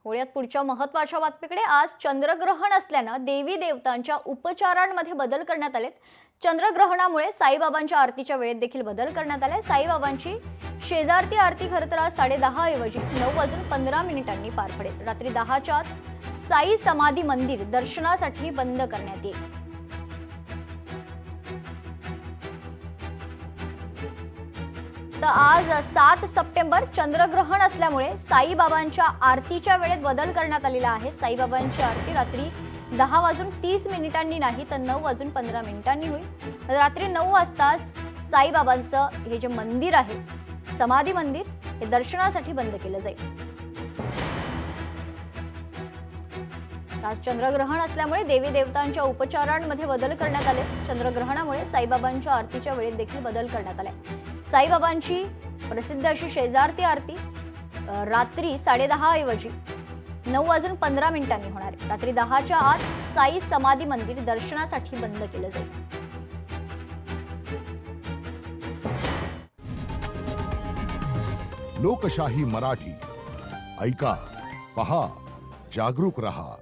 होळ्यात पुढच्या महत्त्वाच्या बातमीकडे. आज चंद्रग्रहण असल्यानं देवी देवतांच्या उपचारांमध्ये बदल करण्यात आलेत. चंद्रग्रहणामुळे साईबाबांच्या आरतीच्या वेळेत देखील बदल करण्यात आलाय. साईबाबांची शेजारती आरती खरं तर आज 10:30 ऐवजी 9:15 पार पडेल. रात्री 10च्या आत साई समाधी मंदिर दर्शनासाठी बंद करण्यात येईल. तर आज 7 सप्टेंबर चंद्रग्रहण असल्यामुळे साईबाबांच्या आरतीच्या वेळेत बदल करण्यात आलेला आहे. साईबाबांची आरती रात्री 10:30 नाही तर 9:15 होईल. रात्री 9 वाजताच साईबाबांचं हे जे मंदिर आहे, समाधी मंदिर, हे दर्शनासाठी बंद केलं जाईल. आज चंद्रग्रहण असल्यामुळे देवी देवतांच्या उपचारांमध्ये बदल करण्यात आले. चंद्रग्रहणामुळे साईबाबांच्या आरतीच्या वेळेत देखील बदल करण्यात आलाय. साईबाबांची प्रसिद्ध अशी शेजारती आरती रात्री 10:30 ऐवजी 9:15 होणार आहे. रात्री 10च्या आत साई समाधी मंदिर दर्शनासाठी बंद केलं जाईल. लोकशाही मराठी ऐका, पहा, जागरूक रहा.